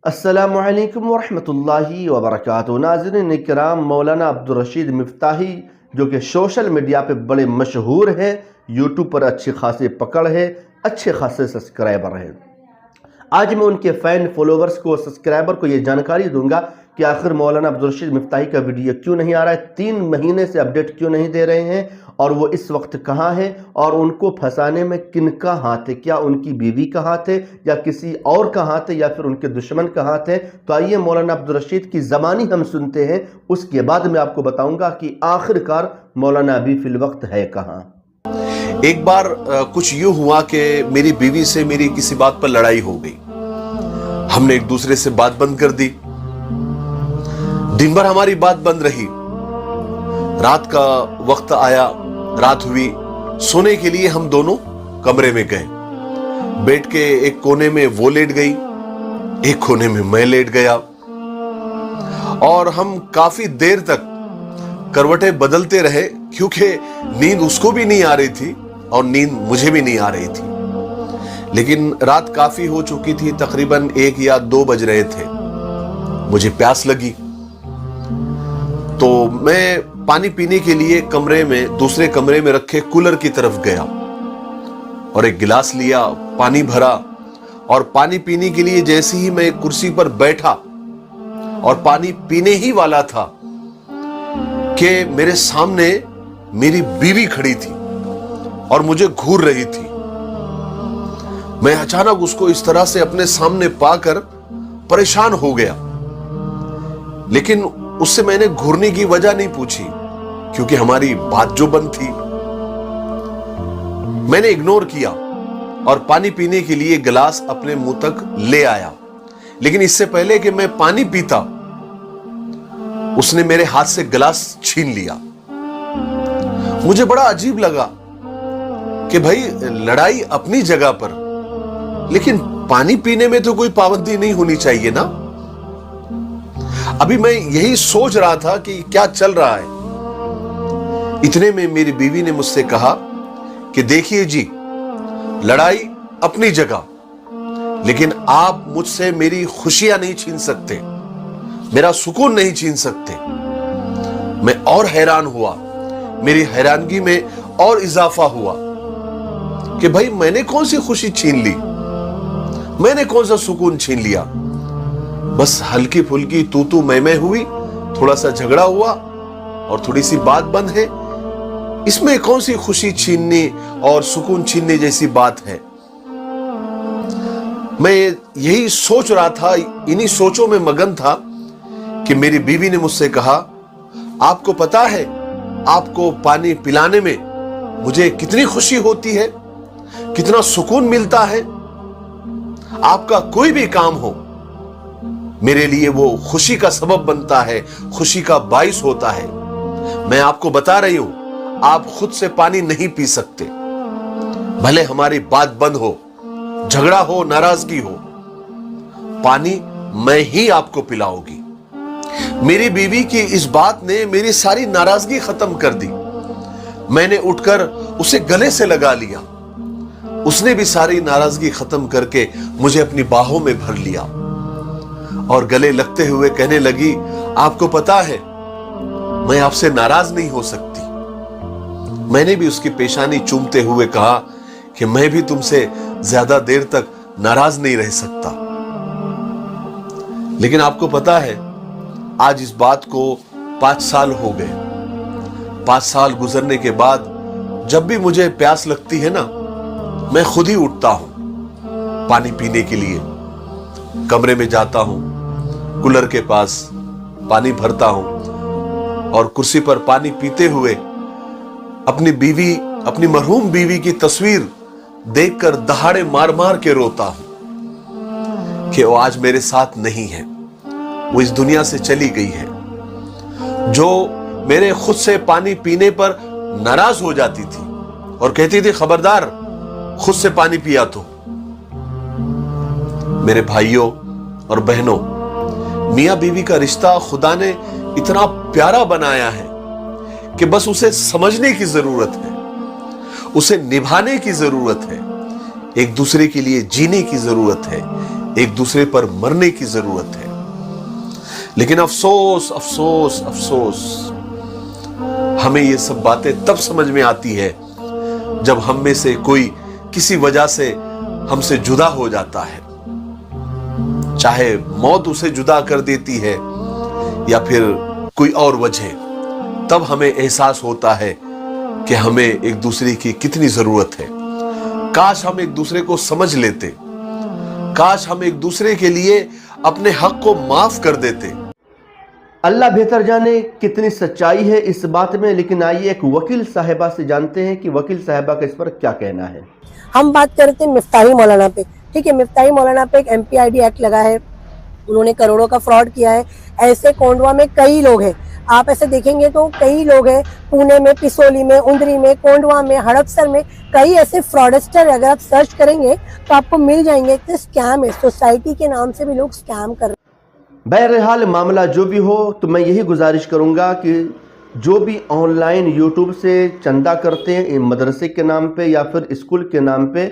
السلام علیکم ورحمۃ اللہ وبرکاتہ۔ ناظرین اکرام، مولانا عبدالرشید مفتاحی جو کہ سوشل میڈیا پہ بڑے مشہور ہیں، یوٹیوب پر اچھی خاصی پکڑ ہے، اچھے خاصے سبسکرائبر ہیں۔ آج میں ان کے فین فالوورز کو، سبسکرائبر کو یہ جانکاری دوں گا کہ آخر مولانا عبدالرشید مفتاحی کا ویڈیو کیوں نہیں آ رہا ہے، 3 مہینے سے اپڈیٹ کیوں نہیں دے رہے ہیں، اور وہ اس وقت کہاں ہیں، اور ان کو پھنسانے میں کن کا ہاتھ ہے، کیا ان کی بیوی کا ہاتھ ہے یا کسی اور کا ہاتھ ہے یا پھر ان کے دشمن کا ہاتھ ہے۔ تو آئیے مولانا عبدالرشید کی زبانی ہم سنتے ہیں، اس کے بعد میں آپ کو بتاؤں گا کہ آخر کار مولانا ابھی فی الوقت ہے کہاں۔ ایک بار کچھ یوں ہوا کہ میری بیوی سے میری کسی بات پر لڑائی ہو گئی۔ ہم نے ایک دوسرے سے بات بند کر دی، دن بھر ہماری بات بند رہی۔ رات کا وقت آیا، رات ہوئی، سونے کے لیے ہم دونوں کمرے میں گئے۔ بیٹھ کے ایک کونے میں وہ لیٹ گئی، ایک کونے میں میں لیٹ گیا، اور ہم کافی دیر تک کروٹیں بدلتے رہے، کیونکہ نیند اس کو بھی نہیں آ رہی تھی اور نیند مجھے بھی نہیں آ رہی تھی۔ لیکن رات کافی ہو چکی تھی، تقریباً 1 یا 2 بج رہے تھے۔ مجھے پیاس لگی تو میں پانی پینے کے لیے دوسرے کمرے میں رکھے کولر کی طرف گیا اور ایک گلاس لیا، پانی بھرا، اور پانی پینے کے لیے جیسے ہی میں کرسی پر بیٹھا اور پانی پینے ہی والا تھا کہ میرے سامنے میری بیوی کھڑی تھی اور مجھے گھور رہی تھی۔ میں اچانک اس کو اس طرح سے اپنے سامنے پا کر پریشان ہو گیا، لیکن اس سے میں نے گھورنے کی وجہ نہیں پوچھی، کیونکہ ہماری بات جو بند تھی۔ میں نے اگنور کیا اور پانی پینے کے لیے گلاس اپنے منہ تک لے آیا، لیکن اس سے پہلے کہ میں پانی پیتا اس نے میرے ہاتھ سے گلاس چھین لیا۔ مجھے بڑا عجیب لگا کہ بھائی لڑائی اپنی جگہ پر، لیکن پانی پینے میں تو کوئی پابندی نہیں ہونی چاہیے نا۔ ابھی میں یہی سوچ رہا تھا کہ کیا چل رہا ہے، اتنے میں میری بیوی نے مجھ سے کہا کہ دیکھیے جی، لڑائی اپنی جگہ، لیکن آپ مجھ سے میری خوشیاں نہیں چھین سکتے، میرا سکون نہیں چھین سکتے۔ میں اور حیران ہوا، میری حیرانگی میں اور اضافہ ہوا کہ بھائی میں نے کون سی خوشی چھین لی، میں نے کون سا سکون چھین لیا؟ بس ہلکی پھلکی تو میں ہوئی، تھوڑا سا جھگڑا ہوا اور تھوڑی سی بات بند ہے، اس میں کون سی خوشی چھیننے اور سکون چھیننے جیسی بات ہے؟ میں یہی سوچ رہا تھا، انہی سوچوں میں مگن تھا کہ میری بیوی نے مجھ سے کہا، آپ کو پتا ہے آپ کو پانی پلانے میں مجھے کتنی خوشی ہوتی ہے، کتنا سکون ملتا ہے۔ آپ کا کوئی بھی کام ہو میرے لیے وہ خوشی کا سبب بنتا ہے، خوشی کا باعث ہوتا ہے۔ میں آپ کو بتا رہی ہوں، آپ خود سے پانی نہیں پی سکتے، بھلے ہماری بات بند ہو، جھگڑا ہو، ناراضگی ہو، پانی میں ہی آپ کو پلاؤں گی۔ میری بیوی کی اس بات نے میری ساری ناراضگی ختم کر دی۔ میں نے اٹھ کر اسے گلے سے لگا لیا، اس نے بھی ساری ناراضگی ختم کر کے مجھے اپنی باہوں میں بھر لیا اور گلے لگتے ہوئے کہنے لگی، آپ کو پتا ہے میں آپ سے ناراض نہیں ہو سکتی۔ میں نے بھی اس کی پیشانی چومتے ہوئے کہا کہ میں بھی تم سے زیادہ دیر تک ناراض نہیں رہ سکتا۔ لیکن آپ کو پتا ہے آج اس بات کو 5 سال ہو گئے۔ 5 سال گزرنے کے بعد جب بھی مجھے پیاس لگتی ہے نا، میں خود ہی اٹھتا ہوں پانی پینے کے لیے، کمرے میں جاتا ہوں، کولر کے پاس پانی بھرتا ہوں اور کرسی پر پانی پیتے ہوئے اپنی مرحوم بیوی کی تصویر دیکھ کر دہاڑے مار مار کے روتا ہوں کہ وہ آج میرے ساتھ نہیں ہے، وہ اس دنیا سے چلی گئی ہے۔ جو میرے خود سے پانی پینے پر ناراض ہو جاتی تھی اور کہتی تھی خبردار خود سے پانی پیا تو۔ میرے بھائیوں اور بہنوں، میاں بیوی کا رشتہ خدا نے اتنا پیارا بنایا ہے کہ بس اسے سمجھنے کی ضرورت ہے، اسے نبھانے کی ضرورت ہے، ایک دوسرے کے لیے جینے کی ضرورت ہے، ایک دوسرے پر مرنے کی ضرورت ہے. لیکن افسوس افسوس افسوس ہمیں یہ سب باتیں تب سمجھ میں آتی ہے جب ہم میں سے کوئی کسی وجہ سے ہم سے جدا ہو جاتا ہے. چاہے موت اسے جدا کر دیتی ہے یا پھر کوئی اور وجہ, تب ہمیں احساس ہوتا ہے کہ ہمیں ایک دوسرے کی کتنی ضرورت ہے. کاش ہم ایک دوسرے کو سمجھ لیتے, کاش ہم ایک دوسرے کے لیے اپنے حق کو معاف کر دیتے. اللہ بہتر جانے کتنی سچائی ہے اس بات میں, لیکن آئیے ایک وکیل صاحبہ سے جانتے ہیں کہ وکیل صاحبہ کا اس پر کیا کہنا ہے. ہم بات کرتے ہیں مفتاحی مولانا پہ. ٹھیک ہے, مفتاحی مولانا پہ ایک MPID ایکٹ لگا ہے, انہوں نے کروڑوں کا فراڈ کیا ہے. ایسے کونڈوا میں کئی لوگ ہیں, آپ ایسے دیکھیں گے تو کئی لوگ ہیں, پونے میں, پسولی میں, اندری میں, کونڈوا میں, ہڑپسر میں, کئی ایسے فراڈسٹر. اگر آپ سرچ کریں گے تو آپ کو مل جائیں گے. اسکیم ہے, سوسائٹی کے نام سے بھی لوگ اسکیم کر رہے ہیں. بہرحال معاملہ جو بھی ہو, تو میں یہی گزارش کروں گا کہ جو بھی آن لائن یوٹیوب سے چندہ کرتے ہیں مدرسے کے نام پہ یا پھر اسکول کے نام پہ,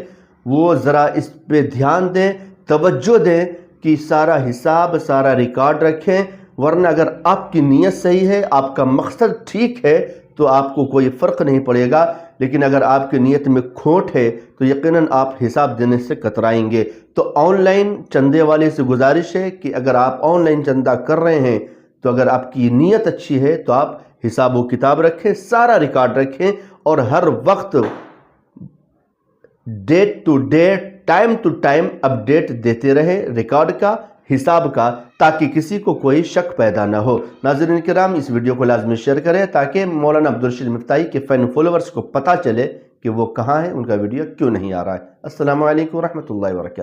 وہ ذرا اس پہ دھیان دیں, توجہ دیں کہ سارا حساب, سارا ریکارڈ رکھیں. ورنہ اگر آپ کی نیت صحیح ہے, آپ کا مقصد ٹھیک ہے, تو آپ کو کوئی فرق نہیں پڑے گا. لیکن اگر آپ کی نیت میں کھوٹ ہے تو یقیناً آپ حساب دینے سے کترائیں گے. تو آن لائن چندے والے سے گزارش ہے کہ اگر آپ آن لائن چندہ کر رہے ہیں تو اگر آپ کی نیت اچھی ہے تو آپ حساب و کتاب رکھیں, سارا ریکارڈ رکھیں, اور ہر وقت date to date, time to time update دیتے رہیں ریکارڈ کا, حساب کا, تاکہ کسی کو کوئی شک پیدا نہ ہو. ناظرین کرام, اس ویڈیو کو لازمی شیئر کریں تاکہ مولانا عبدالرشید مفتاحی کے فین فالوورز کو پتہ چلے کہ وہ کہاں ہیں, ان کا ویڈیو کیوں نہیں آ رہا ہے. السلام علیکم ورحمۃ اللہ وبرکاتہ.